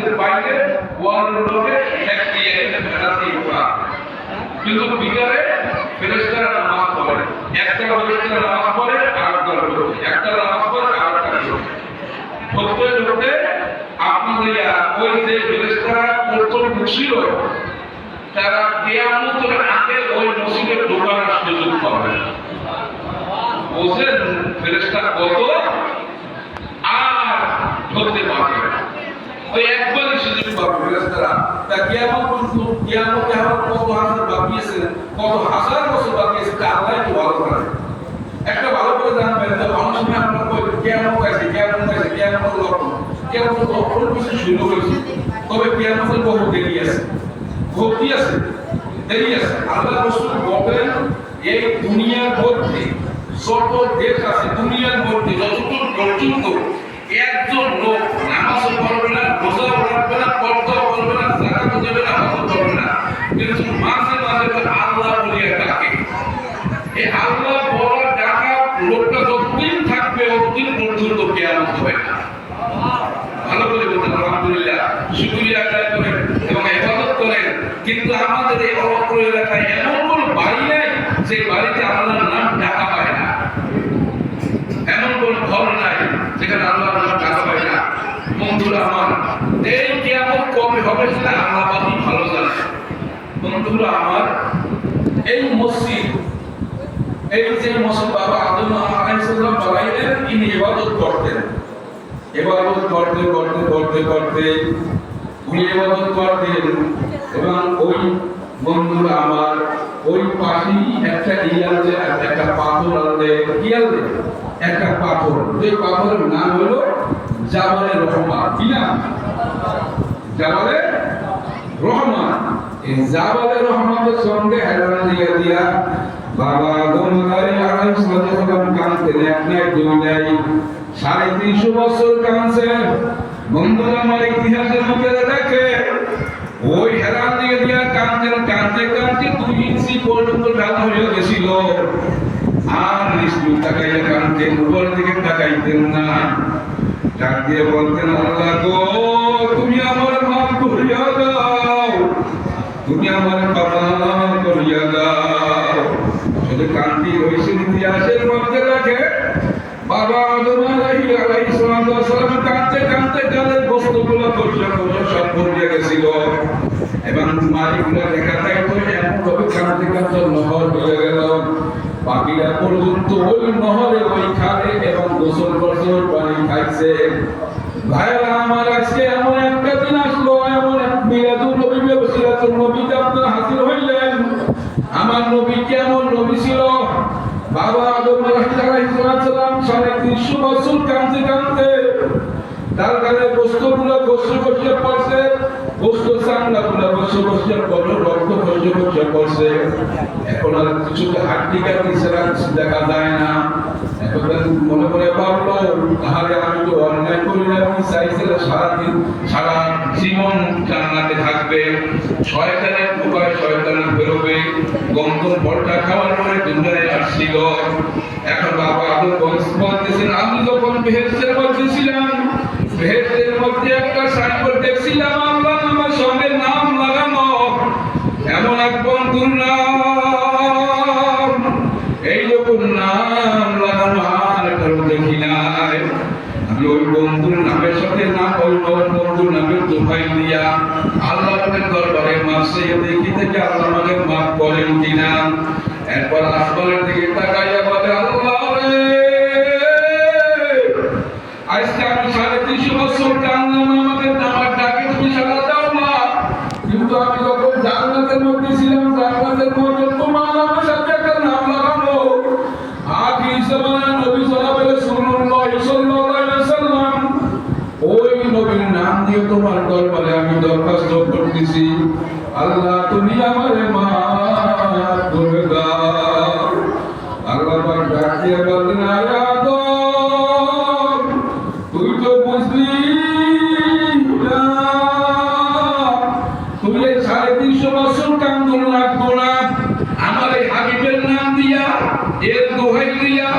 মসজিদের বাইরে ওয়ালের লোকে একটি ভেড়াতি ওঠা, কিন্তু ভিতরে ফেরেশতারা নামাজ পড়ে, একটা ফেরেশতারা নামাজ পড়ে আর একটা নামাজ পড়ে আর একটা ঢুকতে ঢুকতে আপনাদের ওই যে ফেরেশতারা প্রথম ঢুকছিল তারা কিয়ামতের আগে ওই মসজিদে ঢোকার সুযোগ পাবে। বুঝলেন ফেরেশতা কত আর ঢুকতে পারবে ওই একবারই সুযোগ পাবে ফেরেশতারা। তা কিয়ামতে আমার কত হাজার বাকি আছে, কত হাজার বছর বাকি আছে, তা আল্লাহ একটু ভালো করে একটা ভালো করে জানবেন। তো অনেক সময় আমরা কই কিয়ামত আছে কিয়ামত লক্ষণ, কিয়ামত লক্ষণ কিছু শুরু হয়েছে, তবে কিয়ামতের বহু দেরি আছে, ভক্তি আছে, দেরি আছে। আল্লাহ রাসূল বলেন এই দুনিয়ার মধ্যে যত দেশ আছে, দুনিয়ার মধ্যে যতটুকু পর্যন্ত একজন লোক নামাজ পড়বে না, রোজা রাখবে না, পর্দা করবে না, যাকাত দেবে না, হজ করবে না, কিন্তু মাঝে মাঝে আল্লাহ বলে ডাকে, এই আল্লাহ বলা ডাকা লোকটা যতদিন থাকবে ততদিন পর্যন্ত কিয়ামত হবে না। ভালো করে বলতেন আলহামদুলিল্লাহ, শুকরিয়া আদায় করেন এবং ইবাদত করেন। কিন্তু আমাদের এই অত্র এলাকায় এমন কোন বাড়ি নাই যে বাড়িতে আল্লাহর নাম ডাকা পায় না, এমন কোন ঘর নাই যেখানে আল্লাহর নাম ডাকা পায় না। বন্ধুরা আমার, এই কিয়ামত কবে হবে সেটা আল্লাহ পাকই ভালো জানে। বন্ধুরা আমার, এই মসজিদ, এই যে মসজিদ বাবা আদম আলাইহিস সালাম বানাইলেন, ইনি ইবাদত করতেন, ইবাদত করতে করতে করতে করতে উনি ইবাদত করতেন এবং ওই বন্ধুরা আমার ওই পাশেই একটা ইয়ালে একটা পাথর আছে, ইয়ালে একটা পাথর, যে পাথরের নাম হলো জাবালে রহমান। কি নাম? জাবালে রহমান। এই জাবালে রহমানের সঙ্গে হেলান দিয়া বাবা আদম আলাইহিস সালাম কাঁদতেন, এক নাই দুই নাই ৩৫০ বছর কাঁদছে। বন্ধুরা আমার, ইতিহাসের লোকেরা দেখে ওই হেলান দিয়া কাঁদতেন, কাঁদতে কাঁদতে ২ ইঞ্চি পর্যন্ত ঢাকা হয়ে গেছিল, আর নিষ্ঠুর তাকাইয়া কাঁদতেন, উপরের দিকে তাকাইতেন না। ডাক দিয়ে বলতেন, আল্লাহ গো, তুমি আমার মাফ করিয়া দাও, তুমি আমার ক্ষমা করিয়া দাও। শুধু কান্তি হয়েছে ইতিহাসের মধ্যে রাখে বাবা আদম আলাইহিস সালাম কাঁদতে কাঁদতে কাঁধের বস্তুগুলো সব পড়ে গেছিল এবং মালিকগুলো দেখা যায় তো এমন ভাবে কাঁদতে কাঁদতে নহর হয়ে গেল। পাখিরা পর্যন্ত ওই নহরে ওই খালে এবং গোসল করছে, পানি খাইছে। ভাইরা আমার, আজকে এমন একটা দিন আসলো, এমন এক মিলাদুন নবী ব্যবসিরাতুন নবীতে আপনারা হাজির হইলেন। আমার নবী কেমন নবী ছিল? বাবা আদম আলাইহিস সালাম ৩৫০ বছর কাঁদতে কাঁদতে তার গায়ে বস্তুগুলো গোসল করতে পারছে, বস্তু চামড়াগুলো গোসল করতে পারলো, রক্ত খসে খসে করছে। এখন আর কিছু হাড্ডি কাটি ছাড়া দেখা যায় না। এখন মনে করে ভাবলো, তাহলে আমি তো অন্যায় করি না, আমি চাইছিল সারাদিন সারা জীবন জান্নাতে থাকবে, শয়তানের উপায় শয়তানের বেরোবে, গন্ধ ভর্তা খাওয়ার পরে দুনিয়ায় আসছিল। এখন বাবা আদম বলতেছেন, আমি যখন বেহেশতের মধ্যে ছিলাম, বেহেশতের মধ্যে একটা সাইনবোর্ড দেখছিলাম, আল্লাহ আমার সঙ্গে নাম লাগানো, এমন এক বন্ধুর নাম, এই যখন নাম লাগানো আর কারো দেখি নাই। আমি ওই বন্ধুর নামের সাথে নাম, ওই বন্ধুর নামের দোহাই দিয়া আল্লাহর দরবারে মাফ চেয়ে দেখি থেকে আল্লাহ আমাকে মাফ করেন কিনা। এরপর আসমানের দিকে তাকাইয়া বলে, আল্লাহ রে, আজকে আমি ৩৫০ বছর কাঁদলাম, আমাদের আমার ডাকে তুমি সাড়া দাও না, কিন্তু আমি যখন জান্নাতের মধ্যে ছিলাম, জান্নাতের মধ্যে তোমার নামের সাথে একটা নাম লাগানো, আখির জামানার নবী জনাবে রাসূলুল্লাহ সাল্লাল্লাহু আলাইহি ওয়াসাল্লাম, ওই নবীর নাম দিয়ে তোমার দরবারে আমি দরখাস্ত করতেছি, আল্লাহ তুমি আমারে মাফ করে দাও। আল্লাহ পাক ডাক দিয়ে বললেন, আরে আদম, তুই তো বুঝলি না, তুই এই ৩৫০ বছর কান্দন লাগতো না, আমার এই হাবিবের নাম দিয়া, এর দোহাই দিয়া,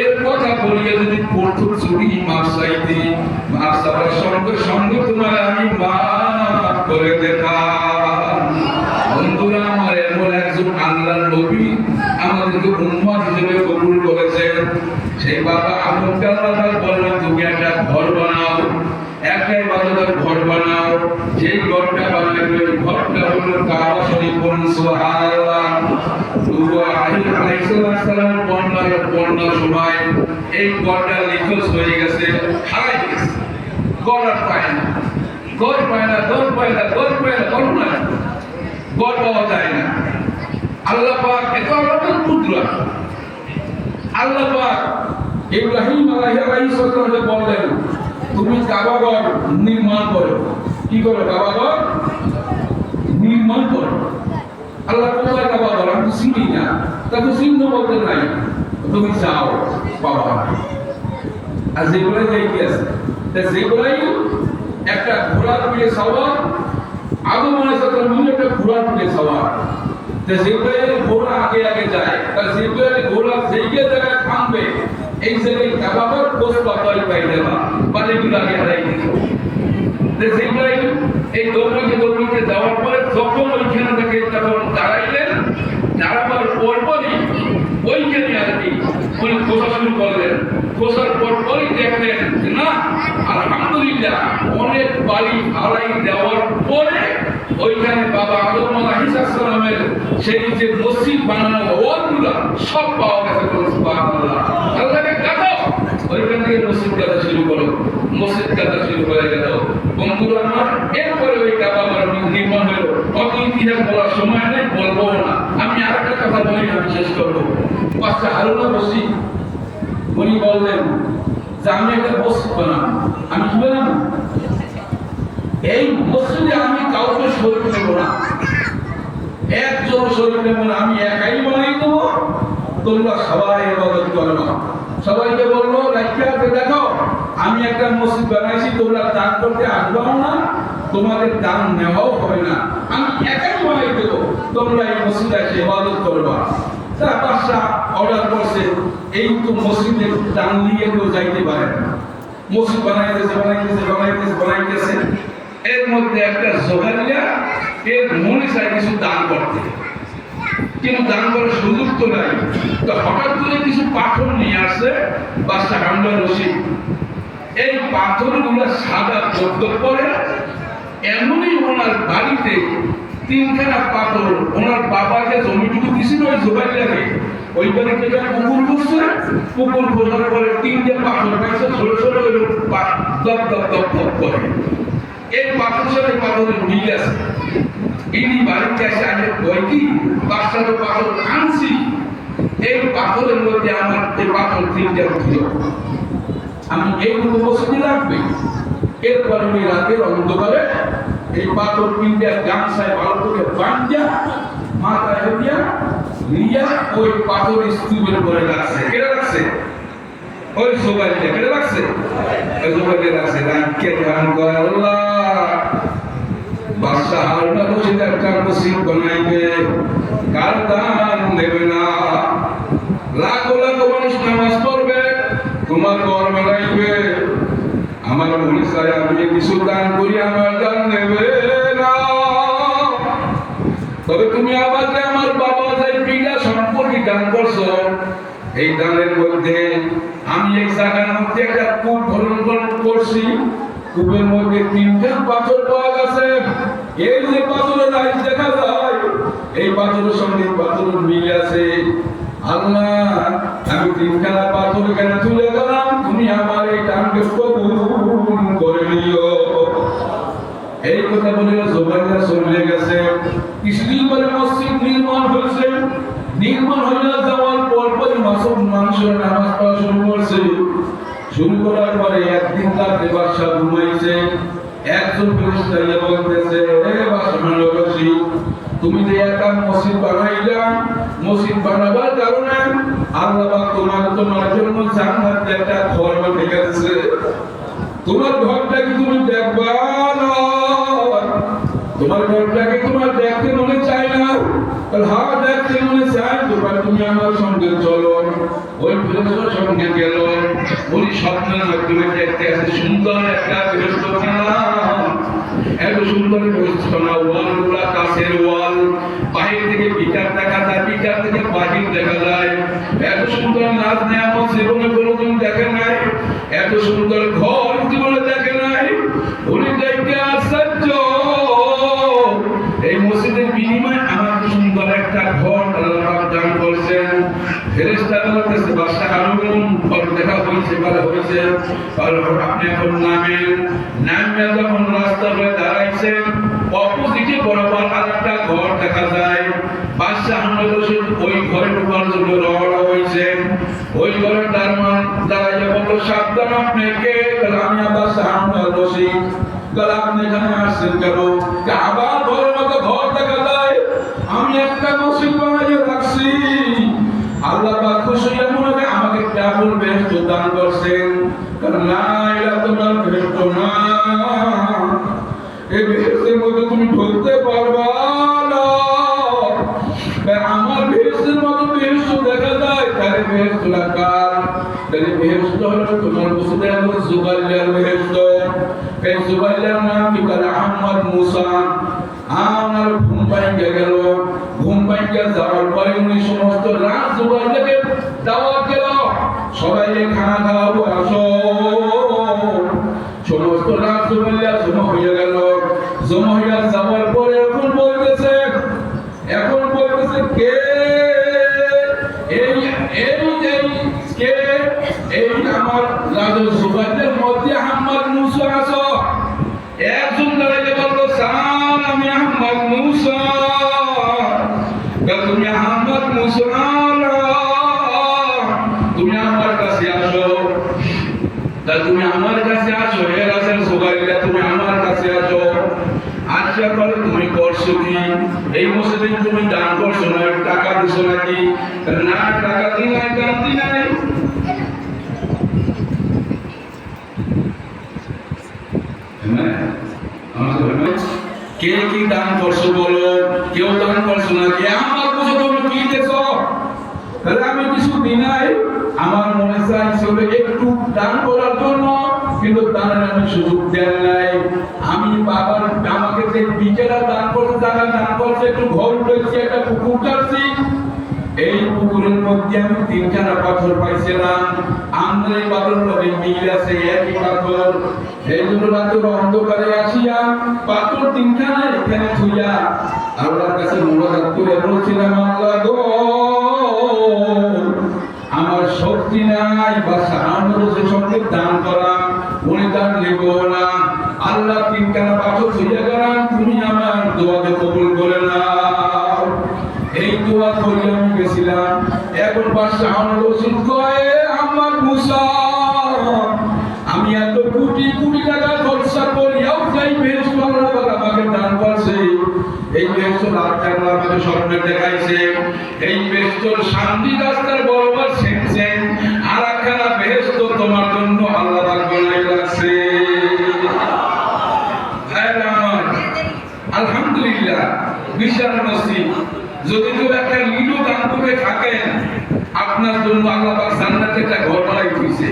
এর কথা বলিয়া যদি প্রথম চুরি মাফ চাইতি, মাফ চাওয়ার সঙ্গে সঙ্গে তোমার আমি মাফ ইবাদতের ঘর বানাও, যেই ঘরটা বানাবে ওই ঘরটা হলো কাবা শরীফ। বলুন সুবহানাল্লাহ। নূহ আলাইহিস সালাম বন্যার সময় এই ঘরটা নিখোঁজ হয়ে গেছে, হারাই গেছে। ঘর আর পায় না, ঘর পায় না, ঘর পায় না, ঘর পায় না, ঘর না, ঘর পাওয়া যায় না। আল্লাহ পাক এত আল্লাহর কুদরত। আল্লাহ পাক ইব্রাহিম আলাইহিস সালামকে বললেন, তুমি কাবা ঘর নির্মাণ করো। কি করো? কাবা ঘর নির্মাণ করো। আল্লাহ কোথায় কাবা ঘর? আমি তো চিনি না, তাকে চিহ্ন বলতে নাই। তুমি যাও বাবা। আর যেগুলো যাইতে আছে, যেগুলাই একটা ঘোড়ার পিঠে সওয়ার, আদম আলাইহিস সালাম একটা ঘোড়ার পিঠে সওয়ার। যেগুলো ঘোড়া আগে আগে যায়, তার যেগুলো ঘোড়া যেই জায়গায় থামবে, এই জায়গায় কাবা ঘর কোষ পাতায় পাই দেবা, বালিগুলো আগে হারাই দিত। যেগুলো এই দৌড়িতে যাওয়ার পরে যখন ওইখানে থেকে তখন দাঁড়াইলেন, দাঁড়াবার পরপরই ওইখানে আর কি উনি খোঁজা শুরু করলেন। খোঁজার পরপরই দেখলেন না আলহামদুলিল্লাহ অনেক বাড়ি হারাই দেওয়ার পরে ওইখানে বাবা আদম আলাইহিস সালামের সেই যে মসজিদ বানানো ওয়ালগুলো সব পাওয়া গেছে। সুবহানাল্লাহ। আল্লাহকে ডাকো, ওইখান থেকে মসজিদ কাটা শুরু করো। মসজিদ কাটা শুরু হয়ে গেল। বন্ধুরা আমার, এরপরে ওই কাবা ঘর নির্মাণ হলো। অত ইতিহাস বলার সময় নেই, বলবো না। আমি আরেকটা কথা বলি, আমি শেষ করবো। পাঁচটা হারুন রশিদ উনি বললেন যে আমি একটা মসজিদ বানাবো। আমি কি বানাবো? এই মসজিদে আমি কাউকে শরীক নেব না, একজন শরীক নেব না, আমি একাই বানাই দেবো। তোমরা সবাই ইবাদত করো। সবাইকে বললো রাখিয়াকে দেখো আমি একটা মসজিদ বানাইছি, তোমরা দান করতে আসবাও না, তোমাদের দান নেওয়াও হবে না, আমি একাই বানাই দেবো, তোমরা এই মসজিদে এসে ইবাদত করবা। তার বাদশা অর্ডার করছে, এই তো মসজিদের দান নিয়ে কেউ যাইতে পারে না। মসজিদ বানাইতেছে। এর মধ্যে একটা জোগালিয়া এর মনে চায় কিছু দান করতে, কিন্তু দান করার সুযোগ তো নাই। তো হঠাৎ করে কিছু পাথর নিয়ে আসে বাদশা হারুন রশিদ। এই পাথরগুলো সাদা দপদপ করে। এমনই ওনার বাড়িতে তিনখানা পাথর ওনার বাবাকে জমিটুকু দিছিল ওই জোগালিয়াকে। ওই বাড়িতে পুকুর করছে, পুকুর খোঁজার পরে তিনটে পাথর পাইছে, ছোট ছোট দপ দপ দপ দপ করে। এই পাথর সাথে পাথরের মিল আছে। ইনি বাড়িতে এসে আগে কয় কি বাদশার পাথর আনছি, এই পাথরের মধ্যে আমার এই পাথর তিনটা উঠল, আমি এইগুলো মসজিদে রাখবে। এরপরে ওই রাতের অন্ধকারে এই পাথর তিনটা গামছায় ভালো করে বাঁধিয়া মাথায় হইয়া নিয়া ওই পাথর স্তূপের উপরে রাখছে। কেটে রাখছে ওই সোবাইলে, কেটে রাখছে ওই সোবাইলে রাখছে। রাখকে ধ্যান করে আল্লাহ বাদশা হারুন রশিদ একটা মসজিদ বানাইবে, কার দান নেবে না। লাখো লাখো মানুষ নামাজ পড়বে, তোমার ঘর বানাইবে। আমার মনে চায় আমি কিছু দান করি, আমার দান নেবে না। তবে তুমি আমাকে আমার বাবা যে বিঘা সম্পত্তি দান করছো, এই দানের মধ্যে আমি এই জায়গার মধ্যে একটা কূপ খনন করছি। কূপের মধ্যে তিনটা পাথর পাওয়া গেছে। এই যে পাথরের আইস দেখা যায়, এই পাথরের সঙ্গে পাথরের মিল আছে। আল্লাহ আমি তিনখানা পাথর এখানে তুলে গেলাম, তুমি আমার এই দানকে কবুল করে নিও। এই কথা বলে জোবাইয়া চলে গেছে। কিছুদিন পরে মসজিদ নির্মাণ হয়েছে। নির্মাণ হয়ে যাওয়ার পরপরই মানুষের নামাজ পড়া শুরু করছে। শুরু করার পরে একদিন রাতে বাদশা ঘুমাইছে। একজন ফেরেশতা এসে বলতেছে, হে বাদশা হারুন রশিদ, তুমি যে একটা মসজিদ বানাইলা, মসজিদ বানাবার কারণে আল্লাহ তোমার জন্য জান্নাতে একটা ঘর বানিয়ে গেছে। তোমার ঘরটাকে তুমি দেখবা না, তোমার ঘরটাকে তোমার দেখতে মনে চায় না। হ্যাঁ দেখতে মনে চায়, তুমি আমার সঙ্গে চলো। ওই ফেরেশতার সঙ্গে গেল। উনি স্বপ্নের মাধ্যমে দেখতে আছে সুন্দর একটা গৃহস্থানা, এত সুন্দর গৃহস্থানা, ওয়ালগুলা কাঁচের ওয়াল, বাহির থেকে ভিতর দেখা যায়, ভিতর থেকে বাহির দেখা যায়। এত সুন্দর নাচ নেয়ামত জীবনে কোনোদিন দেখে নাই, এত সুন্দর ঘর জীবনে দেখে নাই। উনি হয়েছে, আপনি এখন নামেন। নামে যখন রাস্তায় দাঁড়াইছেন, অপোজিটে বরাবর আরেকটা ঘর দেখা যায়। বাদশাহ আহমদ রশিদ ওই ঘরে ঢোকার জন্য রওনা হয়েছেন। ওই ঘরে দাঁড়াইয়া বলল, সাবধান, আপনি কে? আমি বাদশাহ আহমদ রশিদ। আপনি এখানে আসছেন কেন? আবার ঘরের মতো ঘর দেখা যায়। আমি একটা মসজিদ বানিয়ে রাখছি, আল্লাহ পাক খুশি এমন আমাকে কেবল বেহেশত দান করছেন। না, এটা তোমার বেহেশত না, এই বেহেশতের মধ্যে তুমি ঢুকতে পারবা না। আমার বেহেশতের মতো বেহেশত দেখা যায়, তাহলে বেহেশত কার? তাহলে বেহেশত হলো তোমার মুসলিম জুবাইর বেহেশত। এই জুবাইরের নাম কি? আহমদ মুসা। আমার ঘুম পাইয়া গেল। ঘুম পাইয়া যাওয়ার পরে উনি সমস্ত রাত জুবাইরকে দাওয়াত দিল, সবাই খানা খাওয়াবো, আসো। সমস্ত রাত জুবাইর জমা হয়ে গেল। জমা হইয়া যাওয়ার পরে এখন বলতেছে কে? এই আমার রাজা জুবাইরের মধ্যে আহমদ মুসা আছো। একজন দাঁড়াইতে বললো, স্যার আমি আহমদ মুসা। তুমি আহমদ মুসা, তুমি আমার কাছে আসো। তুমি আমার কাছে আসো, হে রাসূল সুবাইরা, তুমি আমার কাছে আসো। আচ্ছা বলো, তুমি করছো কি? এই মসজিদে তুমি দান করছো না, টাকা দিছো নাকি? না, টাকা দিই নাই, দান দিই নাই। কে কি দান করছো বলো? কেউ দান করছো না। কে আমার কাছে তুমি কি দিছো? তাহলে আমি কিছু দিই নাই। আমার মনে চাইছিল একটু দান করার জন্য, কিন্তু দানের আমি সুযোগ দেন নাই। আমি বাবার আমাকে যে বিকেরা দান করছে, টাকা দান করছে, একটু ঘর উঠেছি, একটা পুকুর কাটছি। এই পুকুরের মধ্যে আমি 3খানা পাথর পাইছিলাম। আমরা এই পাথর মিল আছে, একই পাথর। এই জন্য রাতের অন্ধকারে আসিয়া পাথর 3খানা এখানে থুইয়া আল্লাহর কাছে মোনাজাত করে বলছিলাম, আল্লাহ গো, আমার শক্তি নাই বা সাহায্যের সঙ্গে দান করা, উনি দান নেব না। আল্লাহ 3খানা পাথর থুইয়া গেলাম, তুমি আমার দোয়াকে কবুল করে নাও। এই দোয়া করে আমি গেছিলাম। এখন বাদশাহ আহমদ রশিদ কয়, আহমদ মুসা, আমি এত কোটি কোটি টাকা খরচা করিয়াও যাই বেহেশত আল্লাহ পাক আমাকে দান করছে। এই বেহেশত আল্লাহ আমাকে স্বপ্নে দেখাইছে। এই বেহেশতর শান্তি রাস্তার বরাবর ছেড়েছেন, আর একখানা বেহেশত তোমার জন্য আল্লাহ পাক বানাই রাখছে। আলহামদুলিল্লাহ, বিশাল নসিব। যদি কেউ একটা লিডো দান করে থাকেন, আপনার জন্য আল্লাহ পাক জান্নাতে একটা ঘর বানাই দিয়েছে।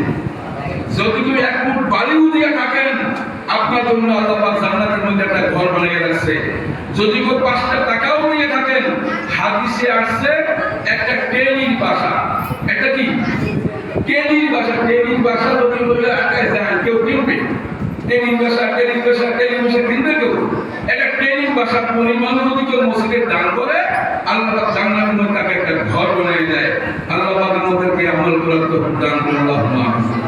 যদি কেউ 1 ফুট বালিও দিয়ে থাকেন, আপনার জন্য আল্লাহ পাক জান্নাতের মধ্যে একটা ঘর বানিয়ে রাখছে। যদি কেউ 5টা টাকাও নিয়ে থাকেন, হাদিসে আসছে একটা টেলির বাসা, একটা কি টেলির বাসা, টেলির বাসা যদি বলে আকায় যায় কেউ কিনবে, টেলির বাসা কিনবে কেউ? একটা টেলির বাসার পরিমাণ যদি কেউ মসজিদে দান করে, আল্লাহ পাক জান্নাতের মধ্যে তাকে একটা ঘর বানিয়ে দেয়। আল্লাহ পাক আমাদেরকে আমল করার তৌফিক দান করুন। আল্লাহুম্মা আমিন।